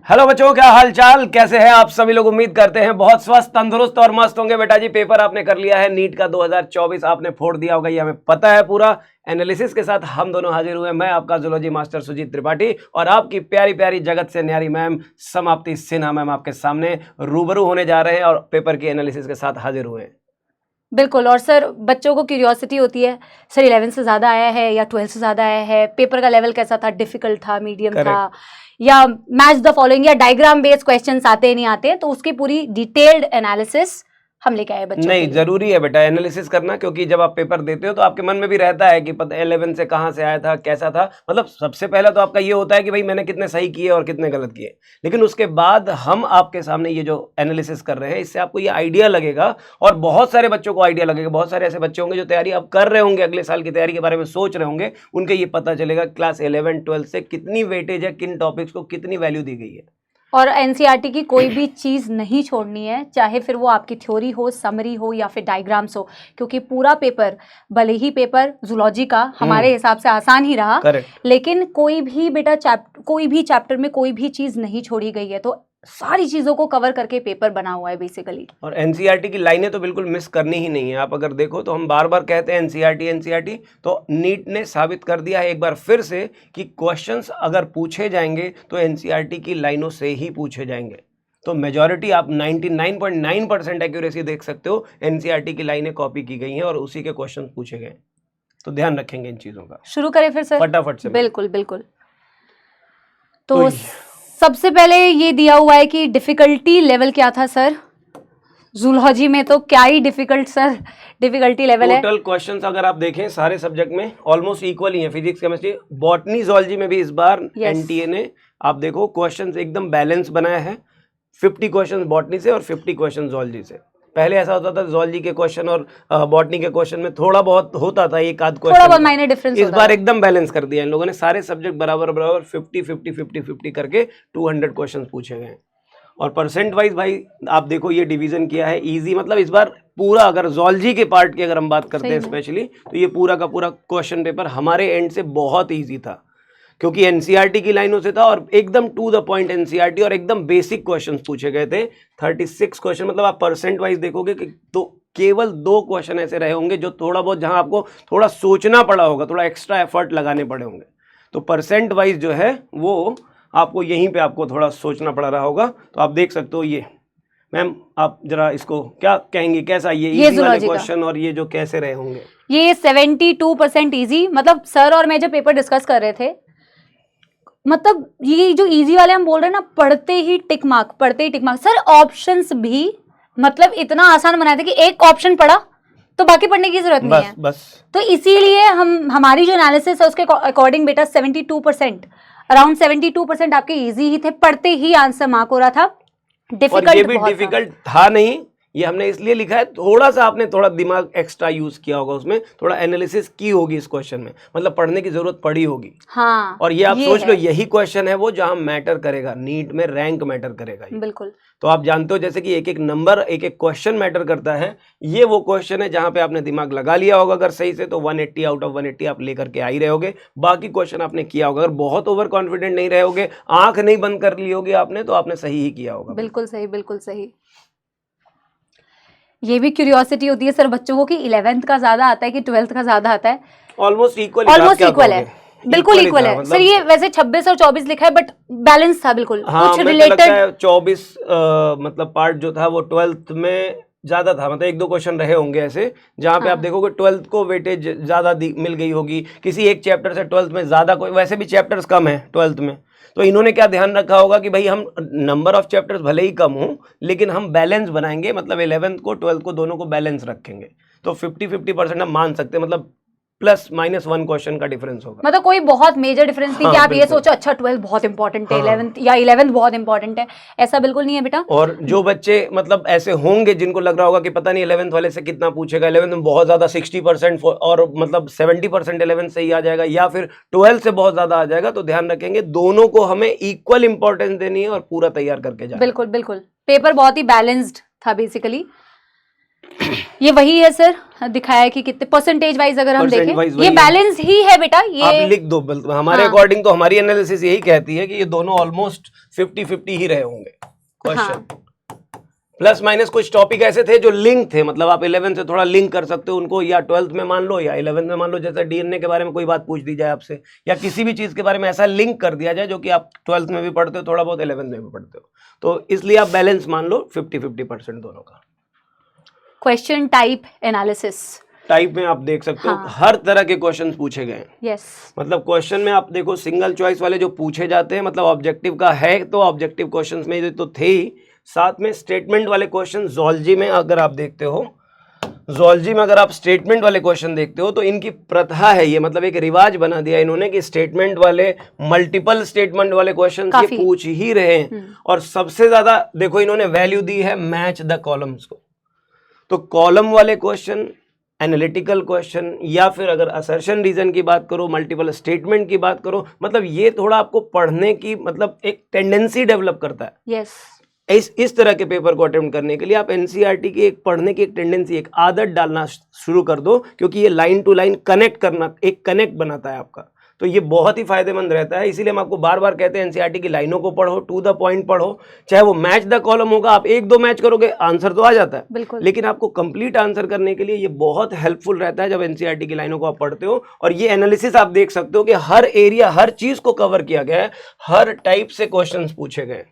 Hello बच्चों, क्या हाल चाल, कैसे हैं आप सभी लोग। उम्मीद करते हैं बहुत स्वस्थ, तंदुरुस्त और मस्त होंगे। बेटा जी, पेपर आपने कर लिया है नीट का 2024, आपने फोड़ दिया होगा, ये हमें पता है। पूरा एनालिसिस के साथ हम दोनों हाजिर हुए। मैं आपका जूलॉजी मास्टर सुजीत त्रिपाठी और आपकी प्यारी प्यारी जगत से न्यारी मैम समाप्ति सिन्हा मैम आपके सामने रूबरू होने जा रहे हैं और पेपर की एनालिसिस के साथ हाजिर हुए हैं। बिल्कुल। और सर, बच्चों को क्यूरियोसिटी होती है, सर 11 से ज़्यादा आया है या 12 से ज़्यादा आया है, पेपर का लेवल कैसा था, डिफिकल्ट था, मीडियम था, या मैच द फॉलोइंग या डायग्राम बेस्ड क्वेश्चंस आते नहीं आते, तो उसकी पूरी डिटेल्ड एनालिसिस हम लेके आए बच्चों नहीं, के लिए। जरूरी है बेटा एनालिसिस करना, क्योंकि जब आप पेपर देते हो तो आपके मन में भी रहता है कि पता 11 से कहाँ से आया था, कैसा था। मतलब सबसे पहला तो आपका ये होता है कि भाई मैंने कितने सही किए और कितने गलत किए, लेकिन उसके बाद हम आपके सामने ये जो एनालिसिस कर रहे हैं, इससे आपको ये आइडिया लगेगा और बहुत सारे बच्चों को आइडिया लगेगा। बहुत सारे ऐसे बच्चे होंगे जो तैयारी अब कर रहे होंगे, अगले साल की तैयारी के बारे में सोच रहे होंगे, उनके ये पता चलेगा क्लास 11 12 से कितनी वेटेज है, किन टॉपिक्स को कितनी वैल्यू दी गई है। और एनसीईआरटी की कोई भी चीज़ नहीं छोड़नी है, चाहे फिर वो आपकी थ्योरी हो, समरी हो या फिर डायग्राम्स हो, क्योंकि पूरा पेपर, भले ही पेपर जूलॉजी का हमारे हिसाब से आसान ही रहा, लेकिन कोई भी बेटा कोई भी चैप्टर में कोई भी चीज़ नहीं छोड़ी गई है, तो सारी चीज़ों को कवर करके पेपर बना हुआ है बेसिकली। और एनसीईआरटी की लाइनें तो बिल्कुल मिस करनी ही नहीं है। आप अगर देखो तो हम बार बार कहते हैं एनसीईआरटी एनसीईआरटी, तो नीट ने साबित कर दिया है एक बार फिर से कि क्वेश्चंस अगर पूछे जाएंगे तो एनसीईआरटी की लाइनों से ही पूछे जाएंगे। तो मेजॉरिटी आप 99.9% एक्यूरेसी देख सकते हो, एनसीईआरटी की लाइनें कॉपी की गई हैं और उसी के क्वेश्चन पूछे गए। तो ध्यान रखेंगे इन चीजों का। शुरू करें फिर सर? फटाफट से। बिल्कुल बिल्कुल। तो सबसे पहले ये दिया हुआ है कि डिफिकल्टी लेवल क्या था सर जूलॉजी में, तो क्या ही डिफिकल्ट सर डिफिकल्टी लेवल है। टोटल क्वेश्चंस अगर आप देखें सारे सब्जेक्ट में ऑलमोस्ट इक्वल ही है, फिजिक्स केमिस्ट्री बॉटनी जूलॉजी में भी इस बार एनटीए ने आप देखो क्वेश्चंस एकदम बैलेंस बनाया है। 50 क्वेश्चंस बॉटनी से और 50 क्वेश्चन जूलॉजी से। पहले ऐसा होता था जूलॉजी के क्वेश्चन और बॉटनी के क्वेश्चन में थोड़ा बहुत होता था, एक आध क्वेश्चन, थोड़ा बहुत माइनर डिफरेंस। इस बार एकदम बैलेंस कर दिया इन लोगों ने। सारे सब्जेक्ट बराबर बराबर 50-50-50-50 करके 200 क्वेश्चन पूछे गए। और परसेंट वाइज भाई आप देखो ये डिवीजन किया है इजी, मतलब इस बार पूरा अगर जूलॉजी के पार्ट की अगर हम बात करते हैं स्पेशली, तो ये पूरा का पूरा क्वेश्चन पेपर हमारे एंड से बहुत इजी था, क्योंकि एनसीईआरटी की लाइनों से था और एकदम टू द पॉइंट एनसीईआरटी और एकदम बेसिक क्वेश्चंस पूछे गए थे। 36 क्वेश्चन, मतलब आप परसेंट वाइज देखोगे कि तो केवल 2 क्वेश्चन ऐसे रहे होंगे जो थोड़ा बहुत, जहां आपको थोड़ा सोचना पड़ा होगा, थोड़ा एक्स्ट्रा एफर्ट लगाने पड़े होंगे। तो परसेंट वाइज जो है वो आपको यहीं पे आपको थोड़ा सोचना पड़ रहा होगा। तो आप देख सकते हो ये मैम, आप जरा इसको क्या कहेंगे, कैसा ये इजी वाले क्वेश्चन और ये जो कैसे रहे होंगे? ये 72% इजी, मतलब सर और मैं जब पेपर डिस्कस कर रहे थे, मतलब ये जो इजी वाले हम बोल रहे हैं ना, पढ़ते ही टिक मार्क सर। ऑप्शंस भी मतलब इतना आसान बनाए थे कि एक ऑप्शन पढ़ा तो बाकी पढ़ने की जरूरत नहीं है बस। तो इसीलिए हमारी जो एनालिसिस है उसके अकॉर्डिंग बेटा 72%, अराउंड 72% आपके इजी ही थे, पढ़ते ही आंसर मार्क हो रहा था। डिफिकल्ट, और ये भी डिफिकल्ट था नहीं, ये हमने इसलिए लिखा है, थोड़ा सा आपने थोड़ा दिमाग एक्स्ट्रा यूज किया होगा, उसमें थोड़ा एनालिसिस की होगी इस क्वेश्चन में, मतलब पढ़ने की जरूरत पड़ी होगी। हाँ, और ये आप सोच लो यही क्वेश्चन है वो जहां मैटर करेगा, नीट में रैंक मैटर करेगा। बिल्कुल। तो आप जानते हो जैसे कि एक एक नंबर, एक एक क्वेश्चन मैटर करता है, ये वो क्वेश्चन है जहां पे आपने दिमाग लगा लिया होगा अगर सही से, तो 180 आउट ऑफ 180 आप लेकर के आ ही रहे होगे। बाकी क्वेश्चन आपने किया होगा, अगर बहुत ओवर कॉन्फिडेंट नहीं रहे होगे, आंख नहीं बंद कर ली होगी आपने, तो आपने सही ही किया होगा। बिल्कुल सही, बिल्कुल सही। ये भी क्यूरियोसिटी होती है सर बच्चों को कि 11th का ज्यादा आता है कि 12th का ज्यादा आता है। ऑलमोस्ट इक्वल है, बिल्कुल इक्वल है सर। ये वैसे 26 और 24 लिखा है, बट बैलेंस था बिल्कुल। हाँ, कुछ रिलेटेड 24 मतलब पार्ट जो था वो 12th में ज्यादा था, मतलब 1-2 क्वेश्चन रहे होंगे ऐसे जहां पे आप देखोगे 12th को वेटेज ज्यादा मिल गई होगी किसी एक चैप्टर से। 12th में ज्यादा, कोई वैसे भी चैप्टर्स कम है 12th में, तो इन्होंने क्या ध्यान रखा होगा कि भाई हम नंबर ऑफ चैप्टर्स भले ही कम हो, लेकिन हम बैलेंस बनाएंगे, मतलब 11th को 12th को दोनों को बैलेंस रखेंगे। तो 50-50% हम मान सकते हैं, मतलब +-1 क्वेश्चन का डिफरेंस होगा। मतलब कोई बहुत मेजर डिफरेंस नहीं कि आप ये सोचो अच्छा 12 बहुत इंपॉर्टेंट है, 11th या 11th बहुत इंपॉर्टेंट है, ऐसा बिल्कुल नहीं है बेटा। और जो बच्चे मतलब ऐसे होंगे जिनको लग रहा होगा कि पता नहीं 11th वाले से कितना पूछेगा, 11th में बहुत ज्यादा 60% और मतलब 70% 11th से ही आ जाएगा, या फिर 12th से बहुत ज्यादा आ जाएगा, तो ध्यान रखेंगे दोनों को हमें इक्वल इंपॉर्टेंस देनी है और पूरा तैयार करके जाना। बिल्कुल बिल्कुल, पेपर बहुत ही बैलेंस्ड था बेसिकली। ये वही है सर, दिखाया है कि कितने परसेंटेज वाइज अगर हम देखें Percent-wise ये वही है। बैलेंस ही है बेटा आप ये। लिख दो, हमारे हाँ। अकॉर्डिंग तो हमारी एनालिसिस यही कहती है कि ये दोनों ऑलमोस्ट 50-50 ही रहे होंगे क्वेश्चन। हाँ। प्लस माइनस कुछ टॉपिक ऐसे थे जो लिंक थे, मतलब आप 11 से थोड़ा लिंक कर सकते हो उनको, या 12th में मान लो या 11th में मान लो, जैसे डीएनए के बारे में कोई बात पूछ दी जाए आपसे, या किसी भी चीज के बारे में ऐसा लिंक कर दिया जाए जो कि आप 12th में भी पढ़ते हो, थोड़ा बहुत 11th में भी पढ़ते हो, तो इसलिए आप बैलेंस मान लो 50-50% दोनों का। क्वेश्चन टाइप एनालिसिस टाइप में आप देख सकते हो हाँ। हर तरह के क्वेश्चन पूछे गए हैं। यस। मतलब क्वेश्चन में आप देखो सिंगल चॉइस वाले जो पूछे जाते हैं, मतलब ऑब्जेक्टिव का है, तो ऑब्जेक्टिव क्वेश्चंस में ये तो थे ही, साथ में स्टेटमेंट वाले क्वेश्चन ज़ूलॉजी में अगर आप देखते हो, ज़ूलॉजी में अगर आप स्टेटमेंट वाले क्वेश्चन देखते हो तो इनकी प्रथा है, ये मतलब एक रिवाज बना दिया इन्होंने कि स्टेटमेंट वाले, मल्टीपल स्टेटमेंट वाले क्वेश्चन ये पूछ ही रहे हैं। और सबसे ज्यादा देखो इन्होंने वैल्यू दी है मैच द कॉलम्स को। तो कॉलम वाले क्वेश्चन, एनालिटिकल क्वेश्चन, या फिर अगर असर्शन रीजन की बात करो, मल्टीपल स्टेटमेंट की बात करो, मतलब ये थोड़ा आपको पढ़ने की मतलब एक टेंडेंसी डेवलप करता है। यस। इस तरह के पेपर को अटेम्प्ट करने के लिए आप एनसीईआरटी की एक पढ़ने की एक टेंडेंसी, एक आदत डालना शुरू कर दो, क्योंकि ये लाइन टू लाइन कनेक्ट करना, एक कनेक्ट बनाता है आपका, तो ये बहुत ही फायदेमंद रहता है। इसीलिए हम आपको बार बार कहते हैं एनसीईआरटी की लाइनों को पढ़ो, टू द पॉइंट पढ़ो, चाहे वो मैच द कॉलम होगा, आप एक दो मैच करोगे आंसर तो आ जाता है, बिल्कुल। लेकिन आपको कंप्लीट आंसर करने के लिए ये बहुत हेल्पफुल रहता है जब एनसीईआरटी की लाइनों को आप पढ़ते हो। और ये एनालिसिस आप देख सकते हो कि हर एरिया, हर चीज को कवर किया गया है, हर टाइप से क्वेश्चंस पूछे गए।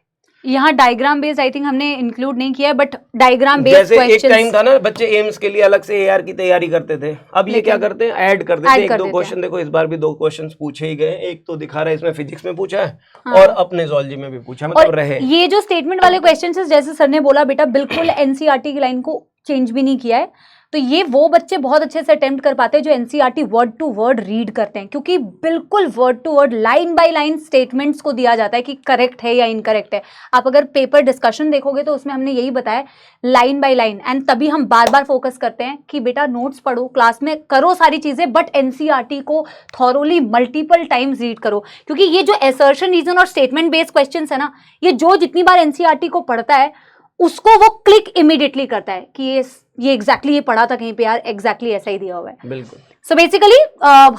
यहाँ डायग्राम बेस्ड आई थिंक हमने इंक्लूड नहीं किया है, बट डायग्राम बेस्ड जैसे क्वेश्चंस, एक टाइम था ना बच्चे एम्स के लिए अलग से एआर की तैयारी करते थे, अब ये क्या करते हैं, ऐड कर देते हैं एक दो क्वेश्चन। देखो इस बार भी दो क्वेश्चंस पूछे ही गए, एक तो दिखा रहा है इसमें फिजिक्स में पूछा है, हाँ। और अपने ज़ूलॉजी में भी पूछा, मतलब रहे। ये जो स्टेटमेंट वाले क्वेश्चंस जैसे सर ने बोला बेटा, बिल्कुल एनसीईआरटी की लाइन को चेंज भी नहीं किया है, तो ये वो बच्चे बहुत अच्छे से अटेम्प्ट कर पाते हैं जो NCERT word to word read करते हैं, क्योंकि बिल्कुल word to word, line by line statements को दिया जाता है कि करेक्ट है या इनकरेक्ट है। आप अगर पेपर डिस्कशन देखोगे तो उसमें हमने यही बताया, लाइन बाय लाइन, एंड तभी हम बार बार फोकस करते हैं कि बेटा नोट्स पढ़ो, क्लास में करो सारी चीजें, बट एनसीईआरटी को थॉरोली मल्टीपल टाइम्स रीड करो, क्योंकि ये जो असर्शन रीजन और स्टेटमेंट बेस्ड क्वेश्चंस है ना, ये जो जितनी बार एनसीईआरटी को पढ़ता है उसको वो क्लिक इमीडिएटली करता है कि ये एग्जैक्टली ये पढ़ा था कहीं पे यार, एग्जैक्टली ऐसा ही दिया हुआ है। बिल्कुल। सो बेसिकली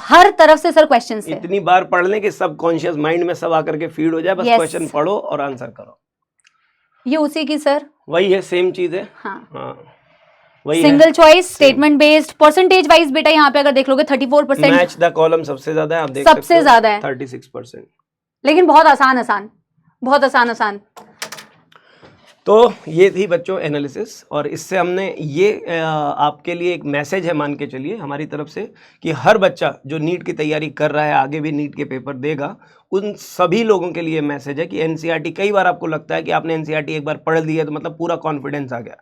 हर तरफ से सर क्वेश्चंस है, इतनी बार पढ़ लें कि सबकॉन्शियस माइंड में सब आकर के फीड हो जाए, बस क्वेश्चन पढ़ो और आंसर करो। ये उसी की सर वही है, सेम चीज है। हाँ। वही single choice, statement based, percentage wise बेटा यहाँ पे अगर देख लोगे 34%, मैच द कॉलम सबसे ज्यादा है, आप देख सबसे ज्यादा है 36%, लेकिन बहुत आसान, बहुत आसान। तो ये थी बच्चों एनालिसिस, और इससे हमने ये आपके लिए एक मैसेज है मान के चलिए हमारी तरफ से, कि हर बच्चा जो नीट की तैयारी कर रहा है, आगे भी नीट के पेपर देगा, उन सभी लोगों के लिए मैसेज है कि एनसीईआरटी, कई बार आपको लगता है कि आपने एनसीईआरटी एक बार पढ़ लिया तो मतलब पूरा कॉन्फिडेंस आ गया,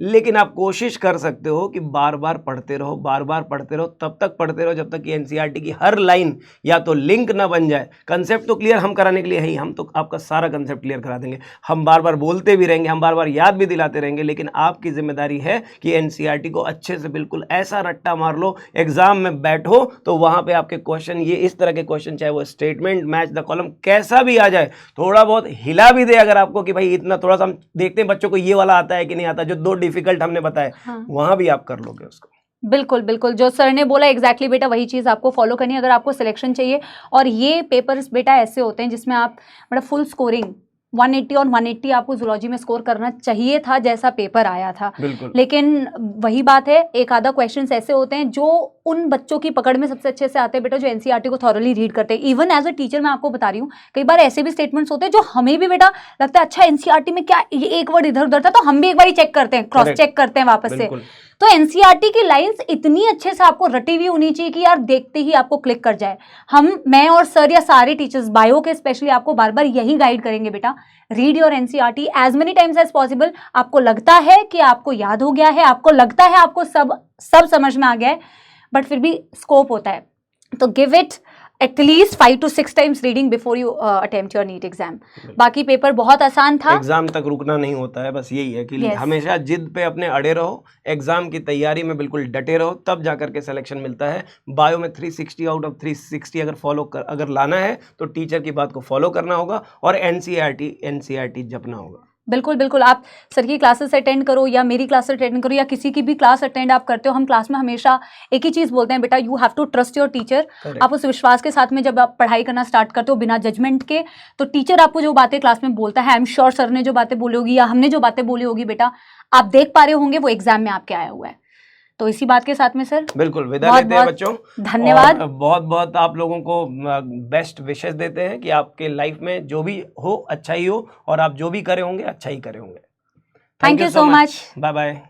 लेकिन आप कोशिश कर सकते हो कि बार बार पढ़ते रहो, बार बार पढ़ते रहो, तब तक पढ़ते रहो जब तक कि एनसीईआरटी की हर लाइन या तो लिंक ना बन जाए। कंसेप्ट तो क्लियर हम कराने के लिए है ही, हम तो आपका सारा कंसेप्ट क्लियर करा देंगे, हम बार बार बोलते भी रहेंगे, हम बार बार याद भी दिलाते रहेंगे, लेकिन आपकी जिम्मेदारी है कि एनसीईआरटी को अच्छे से बिल्कुल ऐसा रट्टा मार लो, एग्जाम में बैठो तो वहाँ पर आपके क्वेश्चन, ये इस तरह के क्वेश्चन, चाहे वो स्टेटमेंट, मैच द कॉलम, कैसा भी आ जाए, थोड़ा बहुत हिला भी दे अगर आपको कि भाई इतना, थोड़ा सा हम देखते हैं बच्चों को ये वाला आता है कि नहीं आता, जो दो डिफिकल्ट हमने बताया, हाँ। वहां भी आप कर लोगे उसको। बिल्कुल जो सर ने बोला एग्जैक्टली बेटा वही चीज आपको फॉलो करनी है अगर आपको सिलेक्शन चाहिए। और ये पेपर्स बेटा ऐसे होते हैं जिसमें आप मतलब फुल स्कोरिंग 180 और 180 आपको ज़ूलॉजी में स्कोर करना चाहिए था, जैसा पेपर आया था। लेकिन वही बात है, एक आधा क्वेश्चंस ऐसे होते हैं जो उन बच्चों की पकड़ में सबसे अच्छे से आते हैं बेटा जो एनसीईआरटी को थॉरली रीड करते हैं। इवन एज अ टीचर मैं आपको बता रही हूँ, कई बार ऐसे भी स्टेटमेंट्स होते हैं जो हमें भी बेटा लगता है अच्छा एनसीईआरटी में क्या ये एक वर्ड इधर उधर था, तो हम भी एक बार चेक करते हैं, क्रॉस चेक करते हैं वापस से। तो एनसीईआरटी की लाइंस इतनी अच्छे से आपको रटी हुई होनी चाहिए कि यार देखते ही आपको क्लिक कर जाए। मैं और सर या सारे टीचर्स बायो के स्पेशली आपको बार बार यही गाइड करेंगे बेटा, read your NCERT as many times as possible. आपको लगता है कि आपको याद हो गया है, आपको लगता है आपको सब समझ में आ गया है, बट फिर भी स्कोप होता है, तो give it at least 5 to 6 times reading before you attempt your NEET exam. बाकी पेपर बहुत आसान था, एग्जाम तक रुकना नहीं होता है, बस यही है कि हमेशा जिद पे अपने अड़े रहो, एग्जाम की तैयारी में बिल्कुल डटे रहो, तब जाकर के सिलेक्शन मिलता है। बायो में 360 आउट ऑफ 360 अगर लाना है तो टीचर की बात को फॉलो करना होगा और एनसीईआरटी जपना होगा। बिल्कुल बिल्कुल, आप सर की क्लासेस अटेंड करो या मेरी क्लास अटेंड करो या किसी की भी क्लास अटेंड आप करते हो, हम क्लास में हमेशा एक ही चीज़ बोलते हैं, बेटा you have to trust your teacher. आप उस विश्वास के साथ में जब आप पढ़ाई करना स्टार्ट करते हो बिना जजमेंट के, तो टीचर आपको जो बातें क्लास में बोलता है, आई एम श्योर सर ने जो बातें बोली होगी या हमने जो बातें बोली होगी बेटा, आप देख पा रहे होंगे वो एग्जाम में आपके आया हुआ है। तो इसी बात के साथ में सर बिल्कुल विदा बहुत लेते हैं बहुत बच्चों। धन्यवाद। और बहुत बहुत आप लोगों को बेस्ट विशेस देते हैं कि आपके लाइफ में जो भी हो अच्छा ही हो, और आप जो भी करे होंगे अच्छा ही करे होंगे। Thank you so much. Bye bye.